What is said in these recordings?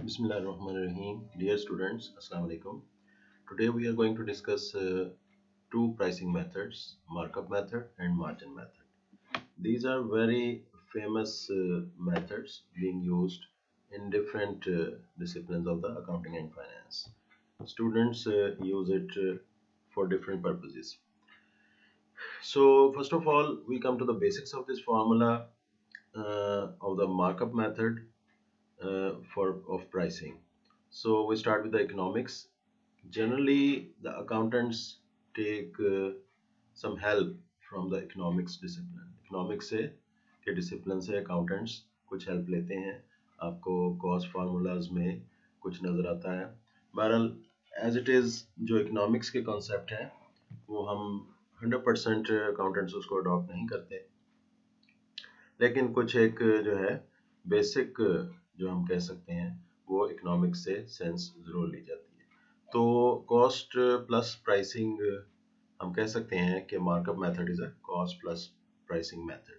Bismillahirrahmanirrahim. Dear students, Assalamu alaikum. Today we are going to discuss two pricing methods, markup method and margin method. These are very famous methods being used in different disciplines of the accounting and finance. Students use it for different purposes. So first of all, we come to the basics of this formula of the markup method of pricing. So we start with the economics. Generally, the accountants take some help from the economics discipline. Economics से के discipline से accountants कुछ help लेते हैं. आपको cost formulas में कुछ नज़र आता है. बहरहाल as it is जो economics के concept हैं वो हम 100% accountants उसको adopt नहीं करते. लेकिन कुछ एक जो है बेसिक जो हम कह सकते हैं वो इकोनॉमिक्स से सेंस ज़रूर ली जाती है. तो कॉस्ट प्लस प्राइसिंग हम कह सकते हैं कि markup method is a cost plus pricing method.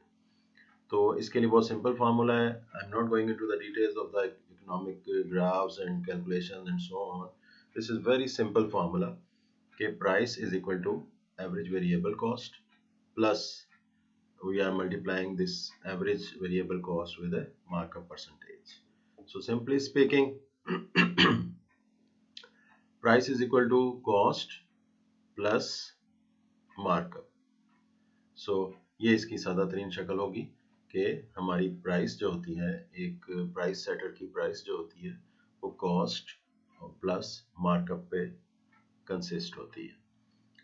तो इसके लिए बहुत सिंपल फार्मूला है. I am not going into the details of the economic graphs and calculations and so on. This is very simple formula कि price is equal to average variable cost plus we are multiplying this average variable cost with a markup percentage. So simply speaking, price is equal to cost plus markup. So ये इसकी सादा तरीन शक्ल होगी कि हमारी price जो होती है, एक प्राइस सेटर की प्राइस जो होती है वो कॉस्ट प्लस मार्कअप पे कंसिस्ट होती है.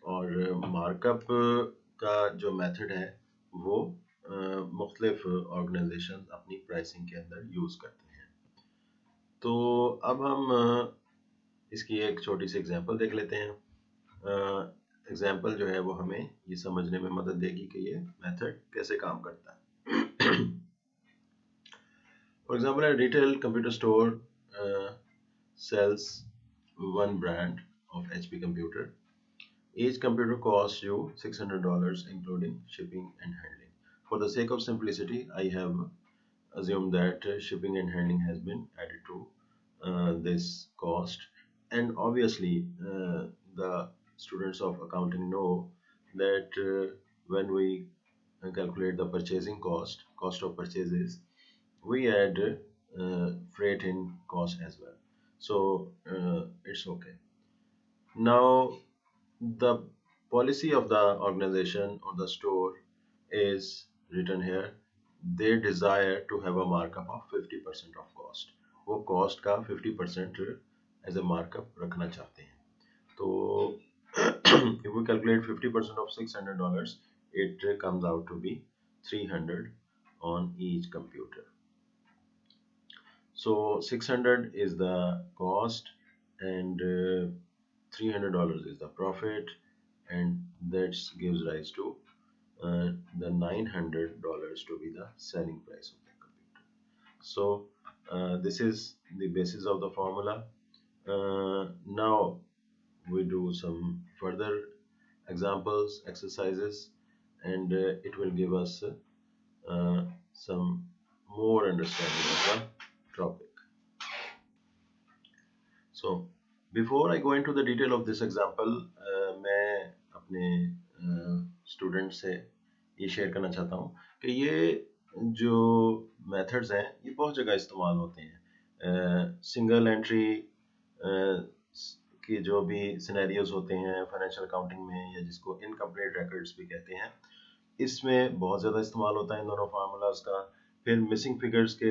और मार्कअप का जो मेथड है वो मुख्तलिफ ऑर्गेनाइजेशन अपनी प्राइसिंग के अंदर यूज़ करते हैं. तो अब हम इसकी एक छोटी सी एग्जांपल देख लेते हैं. एग्जांपल जो है वो हमें ये समझने में मदद देगी कि ये मेथड कैसे काम करता है. For example, a retail computer store sells one brand of HP computer. Each computer costs you $600 including shipping and handling. For the sake of simplicity, I have assumed that shipping and handling has been added to this cost. And obviously, the students of accounting know that when we calculate the purchasing cost of purchases, we add freight in cost as well. So it's okay. Now, the policy of the organization or the store is written here. They desire to have a markup of 50% of cost. वो cost का 50% as a markup रखना चाहते हैं. तो if we calculate 50% of $600, it comes out to be 300 on each computer. So 600 is the cost and $300 is the profit, and that gives rise to the $900 to be the selling price of the computer. So this is the basis of the formula. Now we do some further examples, exercises, and it will give us some more understanding of the topic. So before I go into the detail of this example, मैं अपने student से ये share करना चाहता हूँ कि ये जो मेथड्स हैं ये बहुत जगह इस्तेमाल होते हैं. सिंगल एंट्री की जो भी सिनेरियोज होते हैं फाइनेंशियल अकाउंटिंग में, या जिसको इनकम्प्लीट रिकॉर्ड्स भी कहते हैं, इसमें बहुत ज़्यादा इस्तेमाल होता है इन दोनों फार्मूलाज का. फिर मिसिंग फिगर्स के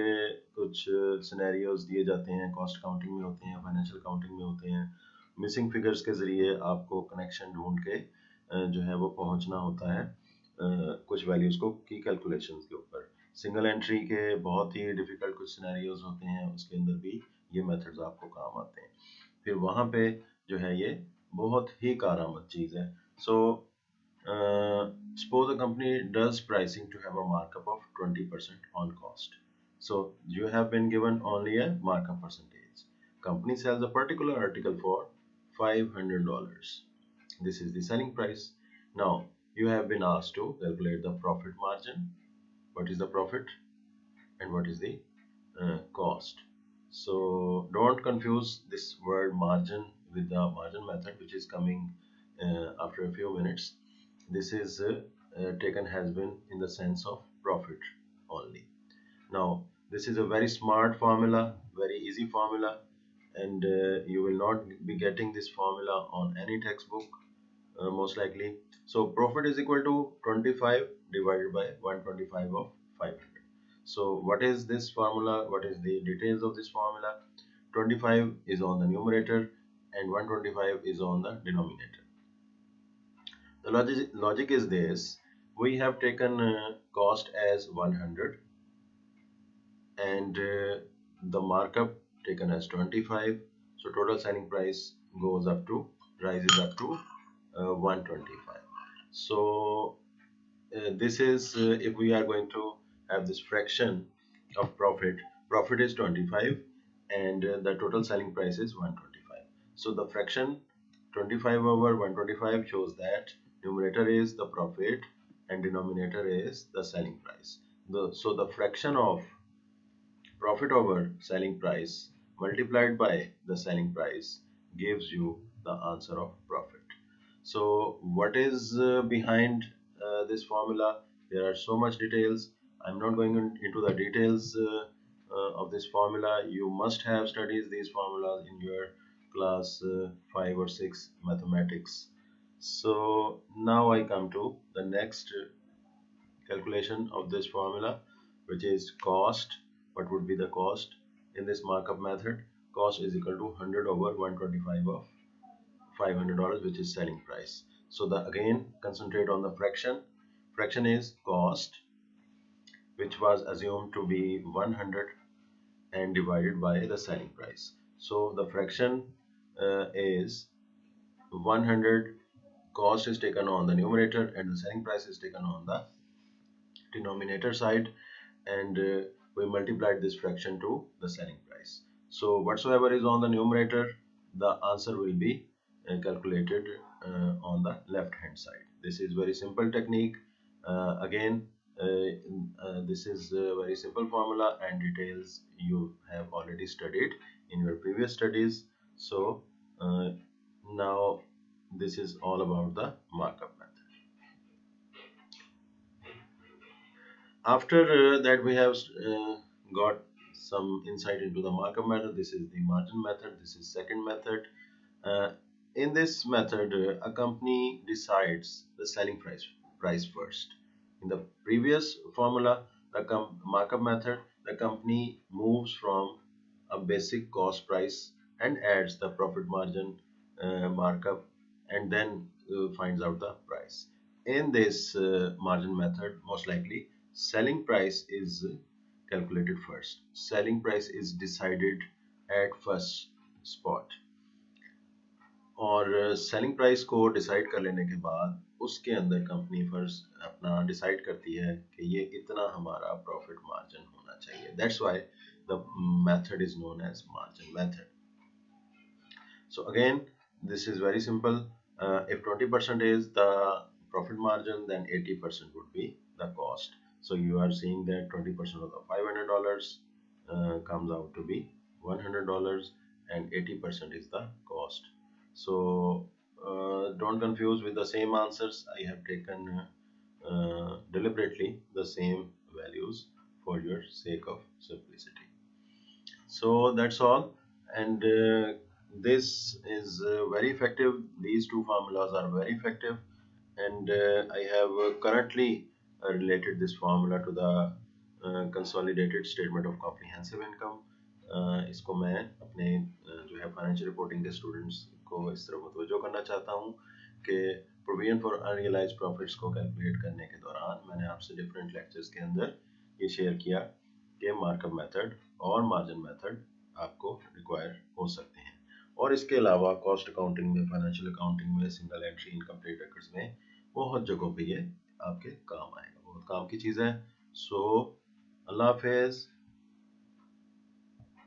कुछ सिनेरियोज दिए जाते हैं, कॉस्ट अकाउंटिंग में होते हैं, फाइनेंशियल अकाउंटिंग में होते हैं. मिसिंग फिगर्स के ज़रिए आपको कनेक्शन ढूंढ के जो है वो पहुंचना होता है कुछ वैल्यूज़ को की कैलकुलेशंस के ऊपर. सिंगल एंट्री के बहुत ही डिफ़िकल्ट कुछ सिनेरियोज होते हैं, उसके अंदर भी ये मेथड्स आपको काम आते हैं. फिर वहाँ पे जो है ये बहुत ही कारआमद चीज़ है. सो suppose a company does pricing to have a markup of 20% on cost. So you have been given only a markup percentage. Company sells a particular article for $500. This is the selling price. Now you have been asked to calculate the profit margin. What is the profit and what is the cost? So don't confuse this word margin with the margin method, which is coming after a few minutes. This is taken has been in the sense of profit only. Now, this is a very smart formula, very easy formula, and you will not be getting this formula on any textbook, most likely. So, profit is equal to 25 divided by 125 of 500. So, what is this formula? What is the details of this formula? 25 is on the numerator and 125 is on the denominator. The logic is this: we have taken cost as 100 and the markup taken as 25. So total selling price goes up to rises up to 125. So this is if we are going to have this fraction of profit is 25 and the total selling price is 125. So the fraction 25 over 125 shows that numerator is the profit and denominator is the selling price. So the fraction of profit over selling price multiplied by the selling price gives you the answer of profit. So what is behind this formula? There are so much details. I'm not going into the details of this formula. You must have studied these formulas in your class 5 or 6 mathematics. So now I come to the next calculation of this formula, which is cost. What would be the cost in this markup method? Cost is equal to 100 over 125 of $500, which is selling price. So the again concentrate on the fraction. Fraction is cost, which was assumed to be 100 and divided by the selling price. So the fraction is 100. Cost is taken on the numerator and the selling price is taken on the denominator side, and we multiplied this fraction to the selling price. So whatsoever is on the numerator, the answer will be calculated on the left hand side. This is very simple technique. Again, this is a very simple formula and details you have already studied in your previous studies. So now this is all about the markup method. After that we have got some insight into the markup method. This is the margin method. This is second method. uh, in this method a company decides the selling price first. In the previous formula, the markup method, the company moves from a basic cost price and adds the profit margin markup and then finds out the price. In this margin method, most likely selling price is calculated first. Selling price is decided at first spot. और selling price को decide कर लेने के बाद उसके अंदर company first अपना decide करती है कि ये इतना हमारा प्रॉफिट मार्जिन होना चाहिए. That's why the method is known as margin method. So again, this is very simple. If 20% is the profit margin, then 80% would be the cost. So you are seeing that 20% of the $500 comes out to be $100 and 80% is the cost. So don't confuse with the same answers. I have taken deliberately the same values for your sake of simplicity. So that's all, and this is very effective. These two formulas are very effective, and I have currently related this formula to the consolidated statement of comprehensive income. इसको मैं अपने जो है financial reporting के students को इस तरह मुतवज्जो करना चाहता हूँ कि प्रोविजन फॉर अनरियलाइज्ड प्रॉफिट्स को कैलकुलेट करने के दौरान मैंने आपसे डिफरेंट लेक्चर्स के अंदर ये शेयर किया कि मार्कअप मेथड और मार्जिन मेथड आपको रिक्वायर हो सकते हैं, और इसके अलावा कॉस्ट अकाउंटिंग में, फाइनेंशियल अकाउंटिंग में, single entry income trade records में बहुत जगहों पे ये आपके काम आएगा. बहुत काम की चीज़ है. सो अल्लाह हाफिज़.